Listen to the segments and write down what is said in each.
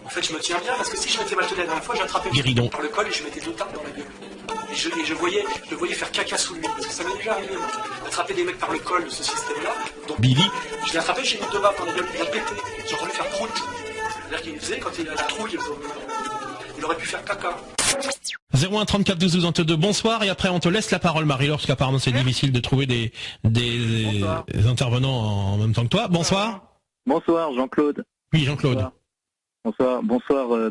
En fait, je me tiens bien parce que si je m'étais mal tenu la dernière fois, j'attrapais Guéridon par le col et je mettais 2 tapes dans la gueule. Et je le voyais faire caca sous lui, parce que ça m'est déjà arrivé, moi, d'attraper des mecs par le col de ce système-là. Donc, Billy. Je l'ai attrapé, j'ai mis 2 baffes dans la gueule, il a pété. J'ai entendu faire prout. C'est-à-dire qu'il faisait, quand il a la trouille, il aurait pu faire caca. 01 34 12 22, bonsoir, et après on te laisse la parole Marie-Laure, parce qu'apparemment c'est difficile de trouver des intervenants en même temps que toi. Bonsoir. Bonsoir Jean-Claude. Oui, Jean-Claude. Bonsoir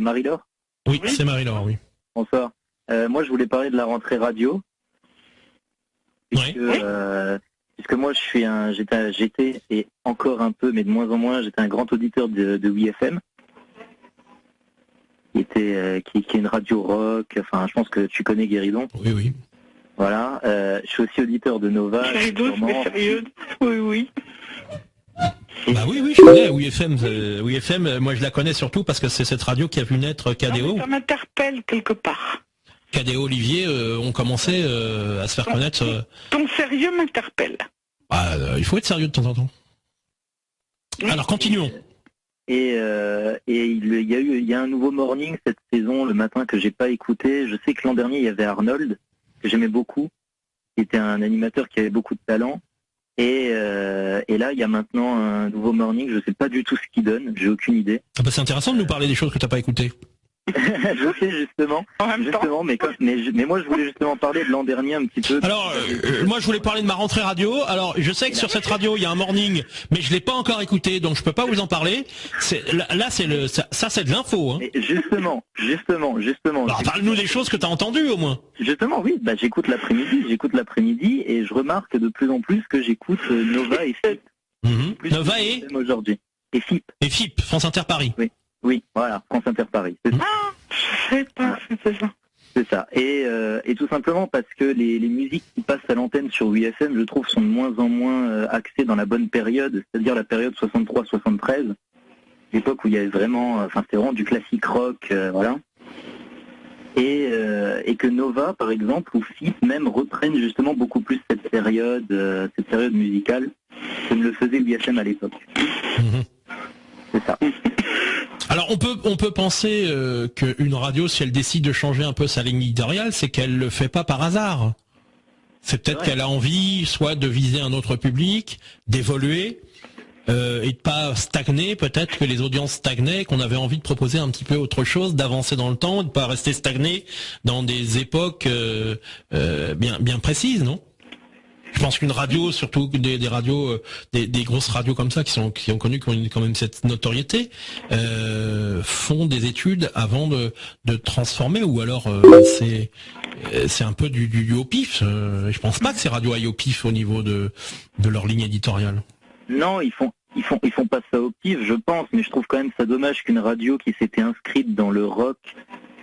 Marie-Laure. Oui, c'est Marie-Laure, oui. Bonsoir. Moi je voulais parler de la rentrée radio. Puisque moi j'étais et encore un peu, mais de moins en moins, j'étais un grand auditeur de WeFM. Qui est une radio rock, enfin je pense que tu connais Guéridon. Oui, oui. Voilà, je suis aussi auditeur de Nova. Guéridon, c'est sérieux. Oui, oui. Bah oui, je connais WeFM, moi je la connais surtout parce que c'est cette radio qui a vu naître KDO. Non, ça m'interpelle quelque part. KDO Olivier ont commencé à se faire connaître. Ton sérieux m'interpelle. Il faut être sérieux de temps en temps. Alors continuons. Et il y a un nouveau morning cette saison, le matin, que j'ai pas écouté. Je sais que l'an dernier, il y avait Arnold, que j'aimais beaucoup, qui était un animateur qui avait beaucoup de talent. Et là, il y a maintenant un nouveau morning, je sais pas du tout ce qu'il donne, j'ai aucune idée. Ah bah c'est intéressant de nous parler des choses que t'as pas écoutées. Je sais justement, mais moi je voulais justement parler de l'an dernier un petit peu. Alors moi je voulais parler de ma rentrée radio. Alors je sais que sur cette radio il y a un morning, mais je l'ai pas encore écouté, donc je peux pas vous en parler. Là c'est c'est de l'info. Hein. Justement. Alors parle-nous des choses que t'as entendues au moins. Justement, oui. Bah j'écoute l'après-midi et je remarque de plus en plus que j'écoute Nova et FIP. Nova et aujourd'hui. Et FIP. Et FIP, France Inter Paris. Oui, voilà, France Inter Paris. C'est ça. Ah, je sais pas, c'est ça. C'est ça. Et tout simplement parce que les musiques qui passent à l'antenne sur WeFM, je trouve, sont de moins en moins axées dans la bonne période, c'est-à-dire la période 63-73, l'époque où il y avait vraiment, c'est vraiment du classique rock, voilà. Et que Nova, par exemple, ou FIP même reprennent justement beaucoup plus cette période musicale que ne le faisait WeFM à l'époque. C'est ça. Alors on peut penser qu'une radio, si elle décide de changer un peu sa ligne éditoriale, c'est qu'elle le fait pas par hasard. C'est peut-être qu'elle a envie soit de viser un autre public, d'évoluer et de pas stagner. Peut-être que les audiences stagnaient, qu'on avait envie de proposer un petit peu autre chose, d'avancer dans le temps, de pas rester stagné dans des époques bien précises, non ? Je pense qu'une radio, surtout des radios, des grosses radios comme ça, qui ont connu quand même cette notoriété, font des études avant de transformer, ou alors c'est un peu du au pif. Je pense pas que ces radios aillent au pif au niveau de leur ligne éditoriale. Non, ils font pas ça au pif, je pense, mais je trouve quand même ça dommage qu'une radio qui s'était inscrite dans le rock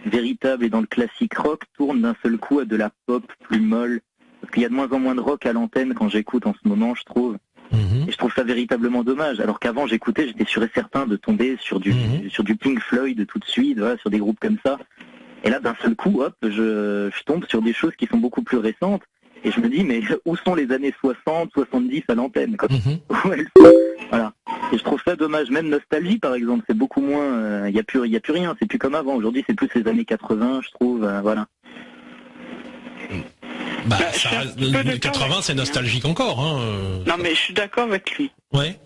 véritable et dans le classique rock tourne d'un seul coup à de la pop plus molle. Parce qu'il y a de moins en moins de rock à l'antenne quand j'écoute en ce moment, je trouve. Et je trouve ça véritablement dommage. Alors qu'avant, j'écoutais, j'étais sûr et certain de tomber sur du Pink Floyd tout de suite, voilà, sur des groupes comme ça. Et là, d'un seul coup, hop, je tombe sur des choses qui sont beaucoup plus récentes. Et je me dis, mais où sont les années 60, 70 à l'antenne, quoi. Où elles sont ? Voilà. Et je trouve ça dommage. Même Nostalgie, par exemple, c'est beaucoup moins... Il y a plus rien, c'est plus comme avant. Aujourd'hui, c'est plus les années 80, je trouve, voilà. Ça reste, 80 c'est nostalgique encore. Hein. Non mais je suis d'accord avec lui. Ouais.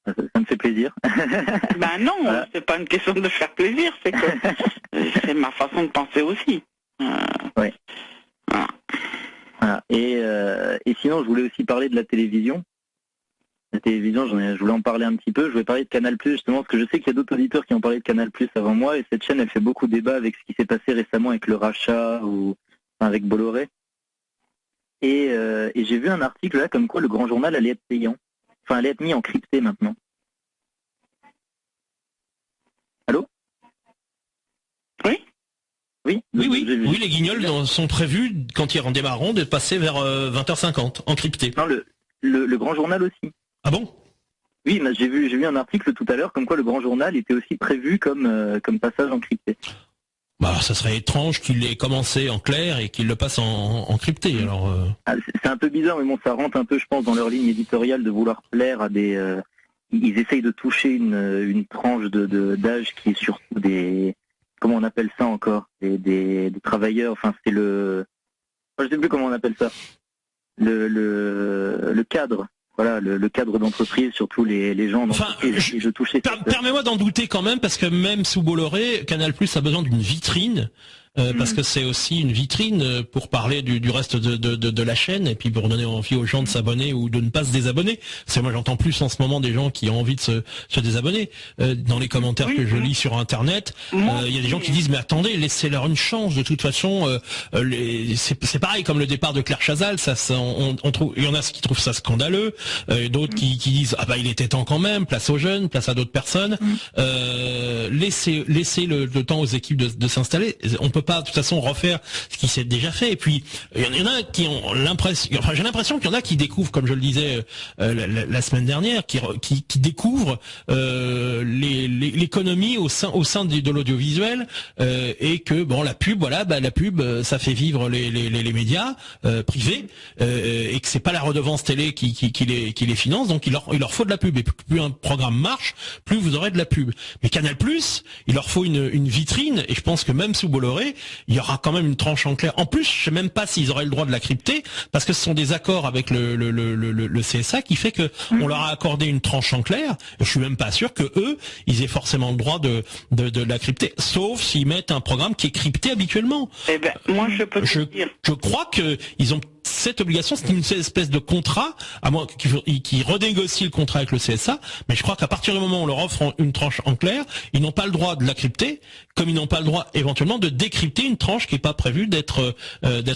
Ça me fait plaisir. Ben non, voilà. C'est pas une question de faire plaisir, c'est que c'est ma façon de penser aussi. Ouais. Voilà. Et sinon, je voulais aussi parler de la télévision. La télévision, je voulais en parler un petit peu. Je voulais parler de Canal+, justement, parce que je sais qu'il y a d'autres auditeurs qui ont parlé de Canal+ avant moi, et cette chaîne, elle fait beaucoup débat avec ce qui s'est passé récemment avec le rachat ou avec Bolloré. Et j'ai vu un article là, comme quoi le Grand Journal allait être payant. Enfin, allait être mis en crypté maintenant. Allô ? Oui ? Oui, les guignols sont prévus, quand ils redémarreront, de passer vers 20h50, en crypté. Non, le Grand Journal aussi. Ah bon ? Oui, mais j'ai vu un article tout à l'heure comme quoi le Grand Journal était aussi prévu comme passage en crypté. Bah, ça serait étrange qu'il ait commencé en clair et qu'il le passe en crypté. Alors, c'est un peu bizarre, mais bon, ça rentre un peu, je pense, dans leur ligne éditoriale de vouloir plaire à des ils essayent de toucher une tranche d'âge qui est surtout des, comment on appelle ça encore, des travailleurs, enfin c'est je sais plus comment on appelle ça, le cadre. Voilà, le cadre d'entreprise, surtout les gens d'entreprise, de toucher. Permets-moi d'en douter quand même, parce que même sous Bolloré, Canal+ a besoin d'une vitrine. Parce que c'est aussi une vitrine pour parler du reste de la chaîne et puis pour donner envie aux gens de s'abonner ou de ne pas se désabonner. Parce que moi j'entends plus en ce moment des gens qui ont envie de se désabonner. Dans les commentaires que je lis sur Internet, il y a des gens qui disent mais attendez, laissez-leur une chance. De toute façon, c'est pareil comme le départ de Claire Chazal. On trouve, il y en a qui trouvent ça scandaleux, d'autres qui disent ah bah il était temps quand même. Place aux jeunes, place à d'autres personnes. Laissez le temps aux équipes de s'installer. On peut pas de toute façon refaire ce qui s'est déjà fait. Et puis il y en a qui ont l'impression, enfin j'ai l'impression qu'il y en a qui découvrent, comme je le disais la semaine dernière, qui découvrent l'économie au sein de l'audiovisuel et que bon la pub, la pub ça fait vivre les médias privés et que c'est pas la redevance télé qui les finance, donc il leur faut de la pub. Et plus un programme marche, plus vous aurez de la pub. Mais Canal+, il leur faut une vitrine, et je pense que même sous Bolloré, il y aura quand même une tranche en clair. En plus, je sais même pas s'ils auraient le droit de la crypter, parce que ce sont des accords avec le CSA qui fait que on leur a accordé une tranche en clair. Je suis même pas sûr que eux, ils aient forcément le droit de la crypter, sauf s'ils mettent un programme qui est crypté habituellement. Eh ben, moi, je peux te dire. Je crois que ils ont cette obligation, c'est une espèce de contrat, à moins qu'ils renégocient le contrat avec le CSA, mais je crois qu'à partir du moment où on leur offre une tranche en clair, ils n'ont pas le droit de la crypter, comme ils n'ont pas le droit éventuellement de décrypter une tranche qui n'est pas prévue d'être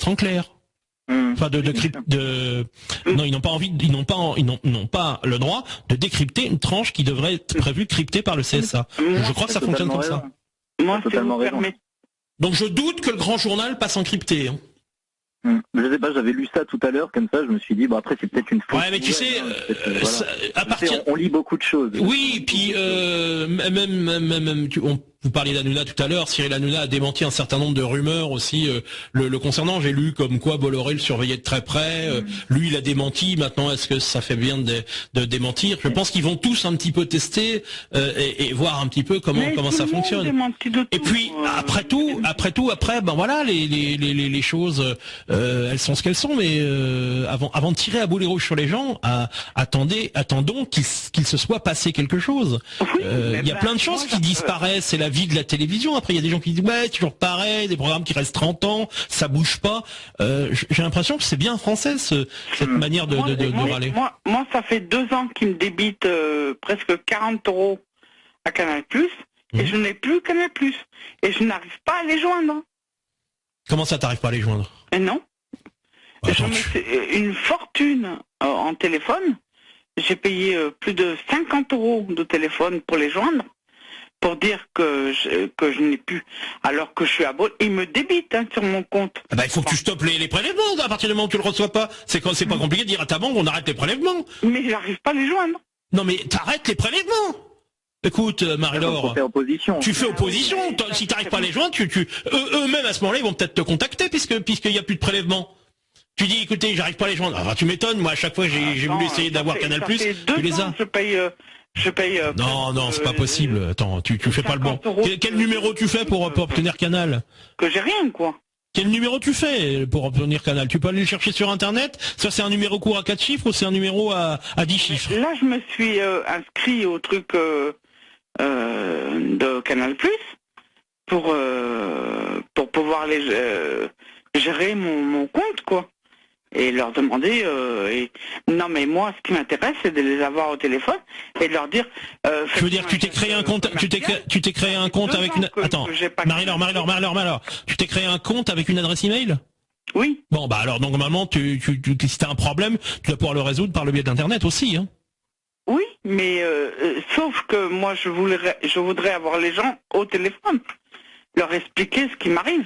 en clair. Enfin non, ils n'ont pas le droit de décrypter une tranche qui devrait être prévue cryptée par le CSA. Je crois que ça fonctionne comme ça. Moi, totalement raison. Donc je doute que le grand journal passe en crypté. Hein. Je sais pas, j'avais lu ça tout à l'heure, comme ça, je me suis dit, bon après c'est peut-être une fausse. Ouais, mais tu sais, on lit beaucoup de choses. Oui, puis vous parliez d'Hanouna tout à l'heure, Cyril Hanouna a démenti un certain nombre de rumeurs aussi le concernant. J'ai lu comme quoi Bolloré le surveillait de très près. Lui, il a démenti. Maintenant, est-ce que ça fait bien de démentir? Je pense qu'ils vont tous un petit peu tester et voir un petit peu comment ça fonctionne. Et puis après tout, ben voilà, les choses, elles sont ce qu'elles sont. Mais avant de tirer à boulet rouge sur les gens, attendons qu'il se soit passé quelque chose. Il y a plein de choses qui disparaissent. C'est la vie de la télévision. Après, il y a des gens qui disent ouais, toujours pareil, des programmes qui restent 30 ans, ça bouge pas. J'ai l'impression que c'est bien français cette manière de râler. Moi, ça fait 2 ans qu'ils me débitent presque 40 € à Canal+, et je n'ai plus Canal+, et je n'arrive pas à les joindre. Comment ça, t'arrives pas à les joindre? Non. Je mets une fortune en téléphone. J'ai payé plus de 50 € de téléphone pour les joindre, pour dire que je n'ai plus, alors que je suis à Bolloré. Ils me débitent sur mon compte. Ah bah, il faut que tu stoppes les prélèvements à partir du moment où tu le reçois pas. C'est pas compliqué de dire à ta banque on arrête les prélèvements. Mais j'arrive pas à les joindre. Non mais t'arrêtes les prélèvements. Écoute, Marie-Laure, tu fais opposition. Si t'arrives pas à les joindre, eux-mêmes à ce moment-là ils vont peut-être te contacter puisqu'il y a plus de prélèvements. Tu dis écoutez, j'arrive pas à les joindre. Ah, tu m'étonnes, moi à chaque fois j'ai voulu essayer d'avoir Canal+, tu les as. Je paye. Non, c'est pas possible. Attends, tu fais pas le bon. Quel numéro tu fais pour obtenir Canal? Que j'ai rien, quoi. Quel numéro tu fais pour obtenir Canal? Tu peux aller le chercher sur Internet? Ça, c'est un numéro court à 4 chiffres ou c'est un numéro à 10 chiffres? Là, je me suis inscrit au truc de Canal+, pour pouvoir gérer mon compte, quoi. Et leur demander non mais moi ce qui m'intéresse c'est de les avoir au téléphone et de leur dire tu veux dire que tu t'es créé un compte tu t'es créé un compte avec une attends Marie-Laure tu t'es créé un compte avec une adresse email? Oui. Bon bah alors donc normalement si t'as un problème tu vas pouvoir le résoudre par le biais d'internet aussi hein. Oui mais sauf que moi je voudrais avoir les gens au téléphone, leur expliquer ce qui m'arrive.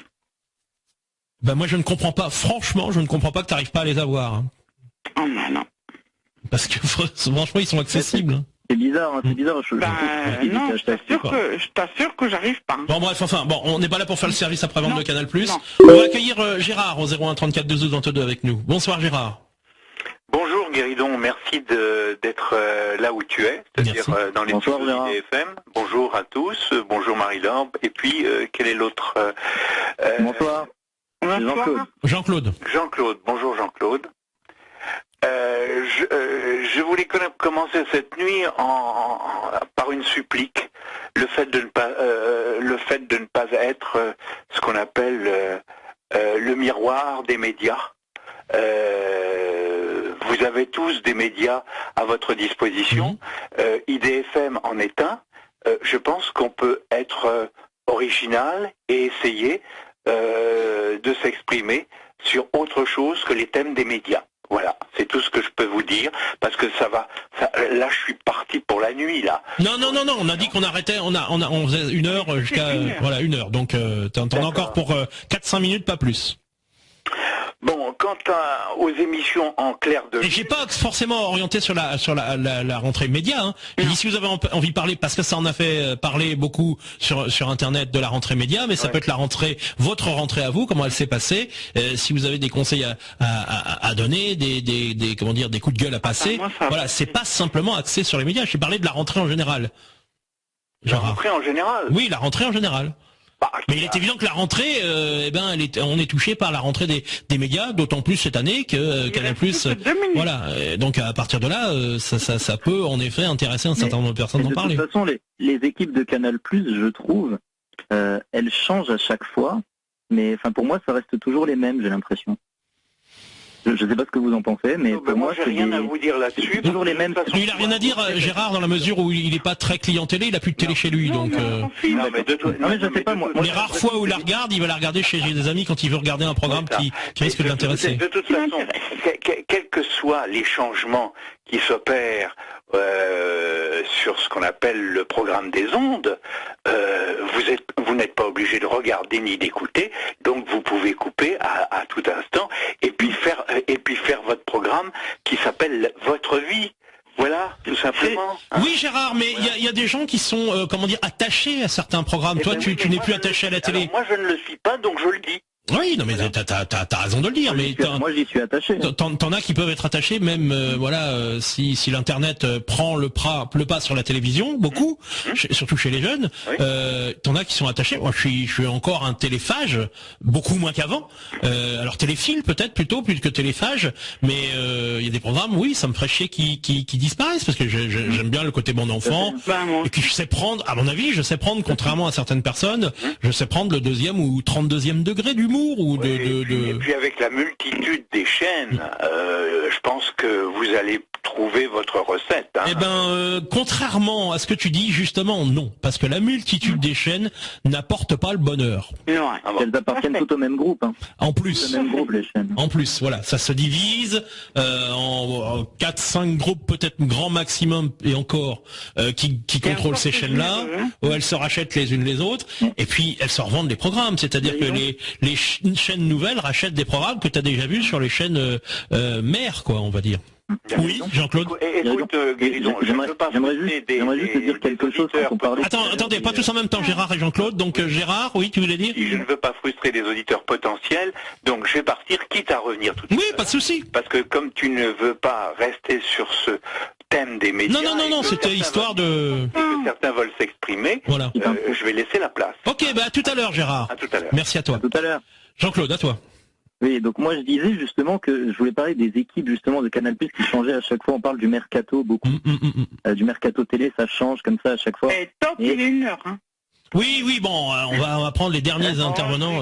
Ben moi je ne comprends pas, franchement je ne comprends pas que tu n'arrives pas à les avoir. Hein. Oh non. Parce que franchement ils sont accessibles. C'est bizarre, c'est bizarre. Non, je t'assure que j'arrive pas. Bon bref, on n'est pas là pour faire le service après-vente de Canal+. On va accueillir Gérard au 01 34 12 22 avec nous. Bonsoir Gérard. Bonjour Guéridon, merci d'être là où tu es, c'est-à-dire dans les studios d'IDFM. Bonjour à tous, bonjour Marie-Laure, et puis quel est l'autre Bonsoir. Jean-Claude. Jean-Claude, bonjour Jean-Claude. Je voulais commencer cette nuit par une supplique, le fait de ne pas être ce qu'on appelle le miroir des médias. Vous avez tous des médias à votre disposition. IDFM en est un. Je pense qu'on peut être original et essayer de s'exprimer sur autre chose que les thèmes des médias. Voilà, c'est tout ce que je peux vous dire, parce que là je suis parti pour la nuit, là. Non, on a dit qu'on arrêtait, on faisait 1 heure jusqu'à, voilà, 1 heure, donc t'en as encore pour 4-5 minutes, pas plus. Bon, quant aux émissions en clair de... Et j'ai pas forcément orienté sur la rentrée média. Hein. J'ai dit si vous avez envie de parler, parce que ça en a fait parler beaucoup sur Internet de la rentrée média, mais ça peut être votre rentrée à vous, comment elle s'est passée. Si vous avez des conseils à donner, des coups de gueule à passer, voilà, c'est pas simplement axé sur les médias. J'ai parlé de la rentrée en général. La rentrée en général? Oui, la rentrée en général. Mais il est évident que la rentrée, on est touché par la rentrée des médias, d'autant plus cette année que Canal+. Voilà, donc à partir de là, ça peut en effet intéresser un certain nombre de personnes d'en parler. De toute façon, les équipes de Canal+, je trouve, elles changent à chaque fois, mais enfin pour moi, ça reste toujours les mêmes, j'ai l'impression. Je ne sais pas ce que vous en pensez, mais pour moi, j'ai rien à vous dire là-dessus. Toujours les mêmes. Il a rien à dire, Gérard, dans la mesure où il n'est pas très clientélé, il a plus de télé chez lui, donc. Je sais pas moi. Les rares fois où il la regarde, il va la regarder chez des amis quand il veut regarder un programme qui risque de l'intéresser. De toute façon, quels que soient les changements qui s'opèrent sur ce qu'on appelle le programme des ondes, vous n'êtes pas obligé de regarder ni d'écouter, donc vous pouvez couper à tout instant et puis faire votre programme qui s'appelle votre vie. Voilà, tout simplement. Oui, Gérard, mais il y a des gens qui sont, attachés à certains programmes. Toi, tu n'es plus attaché à la télé. Alors, moi, je ne le suis pas, donc je le dis. Oui, non mais t'as raison de le dire, moi j'y suis attaché. T'en as qui peuvent être attachés, même si l'internet prend le pas sur la télévision, beaucoup, surtout chez les jeunes. T'en as qui sont attachés. Moi je suis encore un téléphage, beaucoup moins qu'avant. Alors téléphile peut-être plutôt plus que téléphage, mais il y a des programmes, oui, ça me ferait chier qui disparaissent parce que j'aime bien le côté bon enfant. Et puis je sais prendre, à mon avis, contrairement à certaines personnes, je sais prendre le 2e ou 32e degré du Et puis avec la multitude des chaînes, je pense que vous allez trouver votre recette. Hein. Eh ben, contrairement à ce que tu dis, justement, non. Parce que la multitude des chaînes n'apporte pas le bonheur. Elles appartiennent tout au même groupe. Hein. En plus. Le même groupe, les chaînes. En plus, voilà. Ça se divise en 4-5 groupes, peut-être grand maximum, et encore, qui contrôlent ces chaînes-là, où elles se rachètent les unes les autres, et puis elles se revendent des programmes. C'est-à-dire que les chaînes nouvelles rachètent des programmes que tu as déjà vus sur les chaînes mères, quoi, on va dire. Oui, Jean-Claude. Écoute, Guéridon, j'aimerais juste te dire quelque chose quand on parlait. Attendez, pas tous en même temps, Gérard et Jean-Claude. Donc Gérard, oui, tu voulais dire? Je ne veux pas frustrer des auditeurs potentiels, donc je vais partir, quitte à revenir tout de suite. Oui, pas de souci. Parce que comme tu ne veux pas rester sur ce thème des médias... Non, c'était histoire de... Et que certains veulent s'exprimer, voilà. Je vais laisser la place. Ok, à tout à l'heure, Gérard. À tout à l'heure. Merci à toi. À tout à l'heure. Jean-Claude, à toi. Oui, donc moi je disais justement que je voulais parler des équipes justement de Canal+ qui changeaient à chaque fois. On parle du mercato beaucoup, du mercato télé, ça change comme ça à chaque fois. Et top, il est 1 heure. Hein. Oui, bon, on va prendre les derniers intervenants.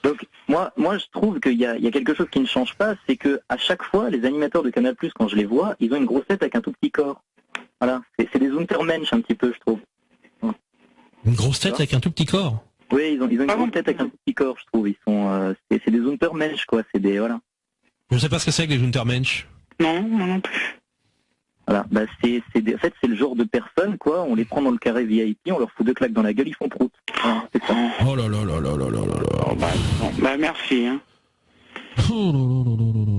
Donc moi je trouve qu'il y a quelque chose qui ne change pas, c'est que à chaque fois les animateurs de Canal+, quand je les vois, ils ont une grosse tête avec un tout petit corps. Voilà, c'est des Untermensch un petit peu, je trouve. Une grosse tête avec un tout petit corps. Oui, ils ont une grosse tête avec un petit corps, je trouve. Ils sont, c'est des Untermensch, quoi. C'est des, voilà. Je ne sais pas ce que c'est que les Untermensch. Non, moi non plus. Voilà, bah en fait, c'est le genre de personnes, quoi. On les prend dans le carré VIP, on leur fout 2 claques dans la gueule, ils font prout. Voilà, c'est ça. Oh là là là là là là là là. Bah merci. Hein. Oh là là là là là.